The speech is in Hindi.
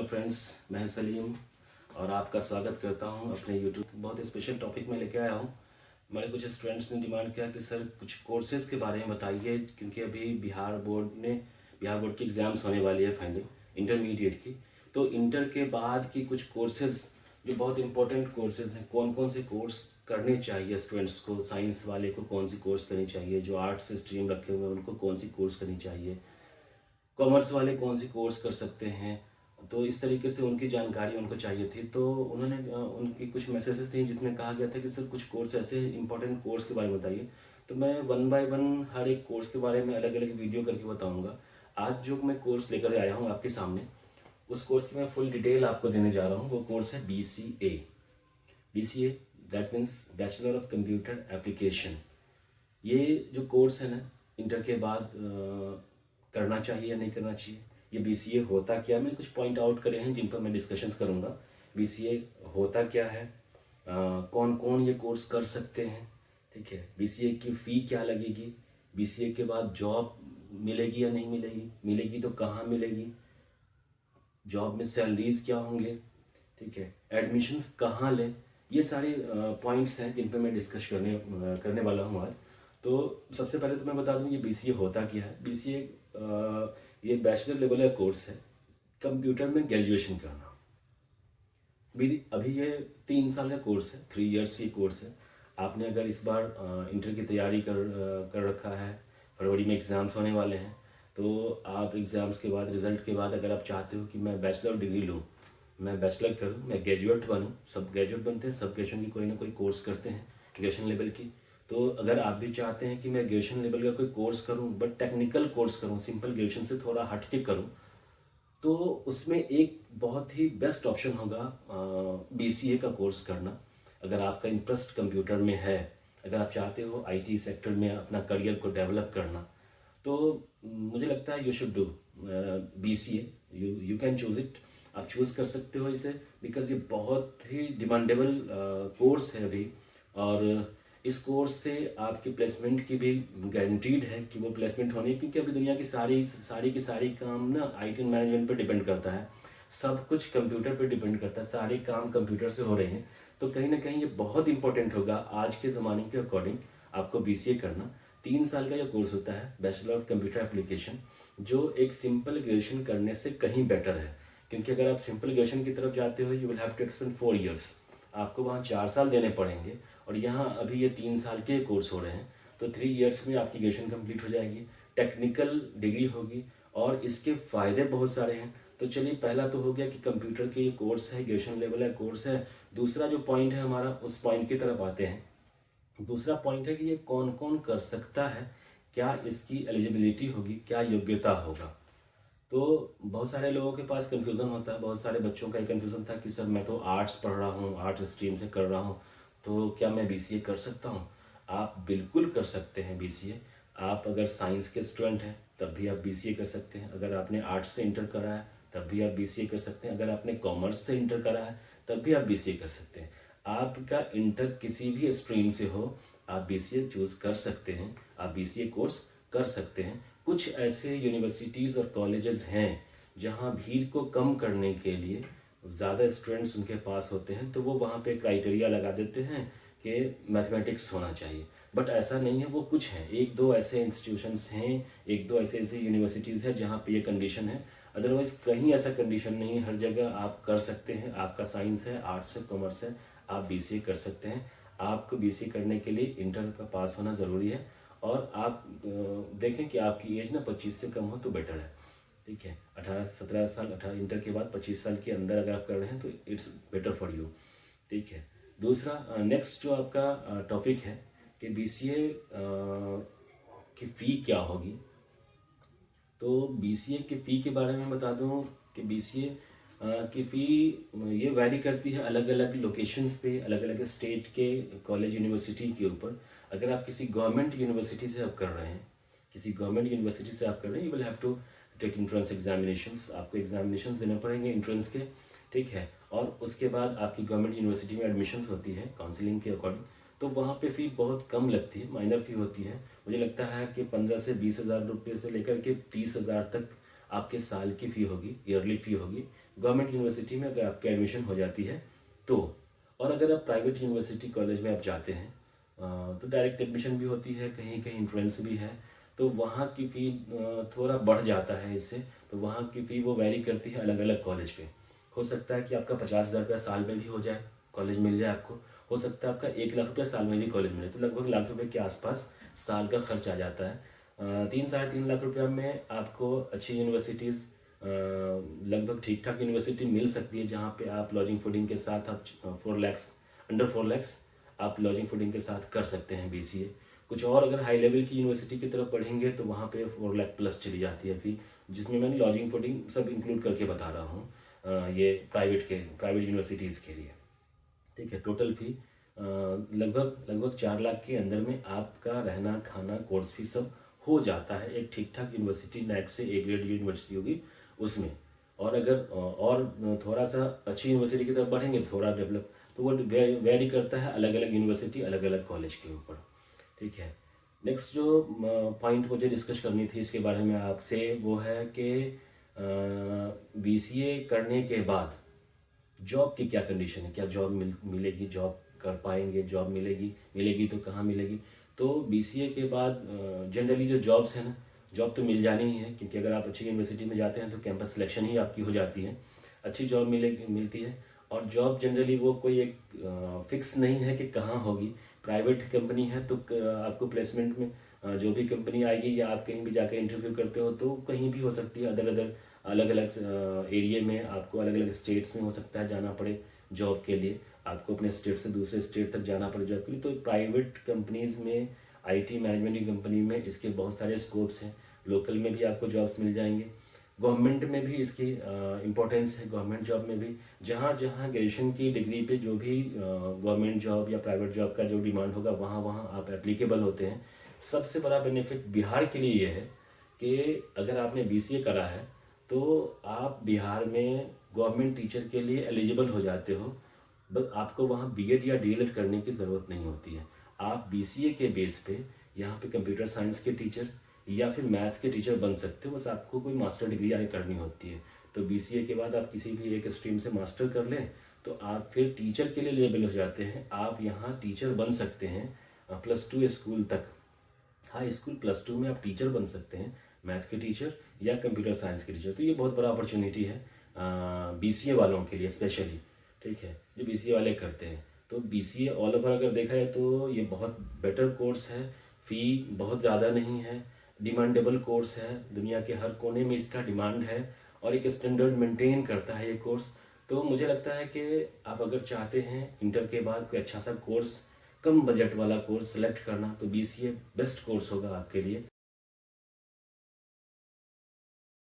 फ्रेंड्स, मैं सलीम और आपका स्वागत करता हूं अपने यूट्यूब। बहुत स्पेशल टॉपिक में लेके आया हूं। हमारे कुछ स्टूडेंट्स ने डिमांड किया कि सर कुछ कोर्सेज के बारे में बताइए, क्योंकि अभी बिहार बोर्ड की एग्ज़ाम्स होने वाली है फाइनल इंटरमीडिएट की। तो इंटर के बाद की कुछ कोर्सेज जो बहुत इंपॉर्टेंट कोर्सेज हैं, कौन कौन से कोर्स करने चाहिए स्टूडेंट्स को। साइंस वाले को कौन सी कोर्स करनी चाहिए, जो आर्ट्स स्ट्रीम रखे हुए हैं उनको कौन सी कोर्स करनी चाहिए, कॉमर्स वाले कौन सी कोर्स कर सकते हैं। तो इस तरीके से उनकी जानकारी उनको चाहिए थी। तो उन्होंने उनकी कुछ मैसेजेस थी जिसमें कहा गया था कि सर कुछ कोर्स ऐसे इंपॉर्टेंट कोर्स के बारे में बताइए। तो मैं वन बाय वन हर एक कोर्स के बारे में अलग अलग वीडियो करके बताऊंगा। आज जो मैं कोर्स लेकर आया हूँ आपके सामने, उस कोर्स की मैं फुल डिटेल आपको देने जा रहा हूँ। वो कोर्स है BCA, that means bachelor of computer application. ये जो कोर्स है ना, इंटर के बाद करना चाहिए या नहीं करना चाहिए। ये BCA होता क्या, मैंने कुछ पॉइंट आउट करे हैं जिन पर मैं डिस्कशंस करूँगा। BCA होता क्या है, कौन कौन ये कोर्स कर सकते हैं, ठीक है। BCA की फ़ी क्या लगेगी, BCA के बाद जॉब मिलेगी या नहीं मिलेगी, मिलेगी तो कहाँ मिलेगी, जॉब में सैलरीज क्या होंगे, ठीक है, एडमिशन्स कहाँ लें। ये सारे पॉइंट्स हैं जिन पे मैं डिस्कस करने वाला हूँ आज। तो सबसे पहले तो मैं बता दूं ये BCA होता क्या है। BCA ये बैचलर लेवल का कोर्स है कंप्यूटर में ग्रेजुएशन करना। अभी ये 3 साल का कोर्स है, 3 इयर्स ये कोर्स है। आपने अगर इस बार इंटर की तैयारी कर रखा है, फरवरी में एग्ज़ाम्स होने वाले हैं, तो आप एग्ज़ाम्स के बाद, रिजल्ट के बाद अगर आप चाहते हो कि मैं बैचलर डिग्री लूँ, मैं बैचलर करूँ, मैं ग्रेजुएट बनूँ, सब ग्रेजुएट बनते हैं, सब ग्रेजुएशन की कोई ना कोई कोर्स करते हैं ग्रेजुएशन लेवल की। तो अगर आप भी चाहते हैं कि मैं ग्रेजुएशन लेवल का कोई कोर्स करूँ, बट टेक्निकल कोर्स करूँ, सिंपल ग्रेजुएशन से थोड़ा हट के करूँ, तो उसमें एक बहुत ही बेस्ट ऑप्शन होगा BCA का कोर्स करना। अगर आपका इंटरेस्ट कंप्यूटर में है, अगर आप चाहते हो IT सेक्टर में अपना करियर को डेवलप करना, तो मुझे लगता है you should do BCA। You can choose it, आप चूज़ कर सकते हो इसे, बिकॉज ये बहुत ही डिमांडेबल कोर्स है अभी। और इस कोर्स से आपकी प्लेसमेंट की भी गारंटीड है कि वो प्लेसमेंट होनी है, क्योंकि अभी दुनिया की सारी काम ना IT मैनेजमेंट पे डिपेंड करता है। सब कुछ कंप्यूटर पे डिपेंड करता है, सारे काम कंप्यूटर से हो रहे हैं। तो कहीं ना कहीं ये बहुत इंपॉर्टेंट होगा आज के ज़माने के अकॉर्डिंग आपको BCA करना। 3 साल का ये कोर्स होता है, बैचलर ऑफ कंप्यूटर एप्लीकेशन, जो एक सिंपल ग्रेजुएशन करने से कहीं बेटर है। क्योंकि अगर आप सिंपल ग्रेजुएशन की तरफ जाते हो, you will have to spend 4 years, आपको वहाँ 4 साल देने पड़ेंगे। और यहाँ अभी ये 3 साल के कोर्स हो रहे हैं, तो 3 इयर्स में आपकी ग्रेजुएशन कंप्लीट हो जाएगी, टेक्निकल डिग्री होगी और इसके फ़ायदे बहुत सारे हैं। तो चलिए, पहला तो हो गया कि कंप्यूटर के ये कोर्स है, ग्रेजुएशन लेवल का कोर्स है। दूसरा जो पॉइंट है हमारा, उस पॉइंट की तरफ आते हैं। दूसरा पॉइंट है कि ये कौन कौन कर सकता है, क्या इसकी एलिजिबिलिटी होगी, क्या योग्यता होगा। तो बहुत सारे लोगों के पास कंफ्यूजन होता है, बहुत सारे बच्चों का एक कंफ्यूजन था कि सर मैं तो आर्ट्स पढ़ रहा हूँ, आर्ट स्ट्रीम से कर रहा हूँ, तो क्या मैं BCA कर सकता हूँ। आप बिल्कुल कर सकते हैं BCA। आप अगर साइंस के स्टूडेंट हैं तब भी आप BCA कर सकते हैं, अगर आपने आर्ट्स से इंटर करा है तब भी आप BCA कर सकते हैं, अगर आपने कॉमर्स से इंटर करा है तब भी आप BCA कर सकते हैं। आपका इंटर किसी भी स्ट्रीम से हो, आप BCA चूज कर सकते हैं, आप BCA कोर्स कर सकते हैं। कुछ ऐसे यूनिवर्सिटीज़ और कॉलेजेस हैं जहां भीड़ को कम करने के लिए, ज़्यादा स्टूडेंट्स उनके पास होते हैं, तो वो वहाँ पे क्राइटेरिया लगा देते हैं कि मैथमेटिक्स होना चाहिए। बट ऐसा नहीं है, वो कुछ हैं, एक दो ऐसे इंस्टीट्यूशंस हैं, एक दो ऐसे यूनिवर्सिटीज़ हैं जहाँ पे ये कंडीशन है। अदरवाइज कहीं ऐसा कंडीशन नहीं है, हर जगह आप कर सकते हैं। आपका साइंस है, आर्ट्स है, कॉमर्स है, आप BCA कर सकते हैं। आपको BCA करने के लिए इंटर का पास होना ज़रूरी है। और आप देखें कि आपकी एज ना 25 से कम हो तो बेटर है, ठीक है। 18-17 साल, 18 इंटर के बाद 25 साल के अंदर अगर आप कर रहे हैं तो इट्स बेटर फॉर यू, ठीक है। दूसरा नेक्स्ट जो आपका टॉपिक है कि BCA की फ़ी क्या होगी। तो BCA की फ़ी के बारे में बता दूं कि BCA की फ़ी ये वैरी करती है अलग अलग लोकेशंस पे, अलग अलग स्टेट के कॉलेज यूनिवर्सिटी के ऊपर। अगर आप किसी गवर्नमेंट यूनिवर्सिटी से आप कर रहे हैं, किसी गवर्नमेंट यूनिवर्सिटी से आप कर रहे हैं, you will have to take entrance examinations, आपको एग्जामिनेशंस देने पड़ेंगे इंट्रेंस के, ठीक है। और उसके बाद आपकी गवर्नमेंट यूनिवर्सिटी में एडमिशन्स होती है काउंसिलिंग के अकॉर्डिंग, तो वहाँ पे फ़ी बहुत कम लगती है, माइनर फ़ी होती है। मुझे लगता है कि 15 से 20 हज़ार रुपये से लेकर के 30 हज़ार तक आपके साल की फ़ी होगी, ईयरली फ़ी होगी गवर्नमेंट यूनिवर्सिटी में अगर आपकी एडमिशन हो जाती है तो, और अगर आप प्राइवेट यूनिवर्सिटी कॉलेज में आप जाते हैं तो डायरेक्ट एडमिशन भी होती है, कहीं कहीं एंट्रेंस भी है, तो वहाँ की फ़ी थोड़ा बढ़ जाता है इससे। तो वहाँ की फ़ी वो वैरी करती है अलग अलग कॉलेज पे। हो सकता है कि आपका 50,000 रुपया साल में भी हो जाए, कॉलेज मिल जाए आपको। हो सकता है आपका 1 लाख रुपया साल में भी कॉलेज मिले, तो लगभग लाख रुपए के आसपास साल का खर्च आ जाता है। 3-3.5 लाख रुपया में आपको अच्छी यूनिवर्सिटीज़, लगभग ठीक ठाक यूनिवर्सिटी मिल सकती है, जहाँ पे आप लॉजिंग फूडिंग के साथ आप 4 लाख, अंडर 4 लाख आप लॉजिंग फूडिंग के साथ कर सकते हैं बीसीए। कुछ और अगर हाई लेवल की यूनिवर्सिटी की तरफ पढ़ेंगे तो वहाँ पे 4 लाख प्लस चली जाती है फी, जिसमें मैंने लॉजिंग फूडिंग सब इंक्लूड करके बता रहा हूँ। ये प्राइवेट यूनिवर्सिटीज़ के लिए, ठीक है। टोटल फी लगभग लगभग 4 लाख के अंदर में आपका रहना खाना कोर्स फी सब हो जाता है एक ठीक ठाक यूनिवर्सिटी, नैक से ए ग्रेड यूनिवर्सिटी होगी उसमें। और अगर और थोड़ा सा अच्छी यूनिवर्सिटी की तरफ बढ़ेंगे, थोड़ा डेवलप, तो वो वेरी करता है अलग अलग यूनिवर्सिटी अलग अलग कॉलेज के ऊपर, ठीक है। नेक्स्ट जो पॉइंट मुझे डिस्कस करनी थी इसके बारे में आपसे, वो है कि बीसीए करने के बाद जॉब की क्या कंडीशन है, क्या जॉब मिलेगी, जॉब कर पाएंगे, जॉब मिलेगी, मिलेगी तो कहाँ मिलेगी। तो बीसीए के बाद जनरली जो जॉब्स है ना, जॉब तो मिल जानी ही है, क्योंकि अगर आप अच्छी यूनिवर्सिटी में जाते हैं तो कैंपस सिलेक्शन ही आपकी हो जाती है, अच्छी जॉब मिलती है। और जॉब जनरली वो कोई एक फिक्स नहीं है कि कहाँ होगी। प्राइवेट कंपनी है तो आपको प्लेसमेंट में जो भी कंपनी आएगी, या आप कहीं भी जाकर इंटरव्यू करते हो तो कहीं भी हो सकती है, अलग अलग एरिया में, आपको अलग अलग स्टेट्स में हो सकता है जाना पड़े जॉब के लिए, आपको अपने स्टेट से दूसरे स्टेट तक जाना पड़े जॉब के लिए। तो प्राइवेट कंपनीज में, आईटी मैनेजमेंट की कंपनी में इसके बहुत सारे स्कोप्स हैं, लोकल में भी आपको जॉब्स मिल जाएंगे, गवर्नमेंट में भी इसकी इम्पोर्टेंस है, गवर्नमेंट जॉब में भी। जहाँ जहाँ ग्रेजुएशन की डिग्री पे जो भी गवर्नमेंट जॉब या प्राइवेट जॉब का जो डिमांड होगा, वहाँ वहाँ आप एप्लीकेबल होते हैं। सबसे बड़ा बेनिफिट बिहार के लिए ये है कि अगर आपने बीसीए करा है तो आप बिहार में गवर्नमेंट टीचर के लिए एलिजिबल हो जाते हो। बस आपको वहाँ बीएड या डीएलएड करने की ज़रूरत नहीं होती है। आप बीसीए के बेस पे यहाँ पे कंप्यूटर साइंस के टीचर या फिर मैथ के टीचर बन सकते हो, बस आपको कोई मास्टर डिग्री आगे करनी होती है। तो बीसीए के बाद आप किसी भी एक स्ट्रीम से मास्टर कर लें तो आप फिर टीचर के लिए एलिजिबल हो जाते हैं। आप यहाँ टीचर बन सकते हैं +2 स्कूल तक, हाई स्कूल +2 में आप टीचर बन सकते हैं, मैथ के टीचर या कंप्यूटर साइंस के टीचर। तो ये बहुत बड़ा अपॉर्चुनिटी है बीसीए वालों के लिए स्पेशली, ठीक है, जो बीसीए वाले करते हैं। तो बीसीए ऑल ओवर अगर देखा जाए तो ये बहुत बेटर कोर्स है, फ़ी बहुत ज़्यादा नहीं है, डिमांडेबल कोर्स है, दुनिया के हर कोने में इसका डिमांड है और एक स्टैंडर्ड मेंटेन करता है ये कोर्स। तो मुझे लगता है कि आप अगर चाहते हैं इंटर के बाद कोई अच्छा सा कोर्स, कम बजट वाला कोर्स सेलेक्ट करना, तो बीसीए बेस्ट कोर्स होगा आपके लिए।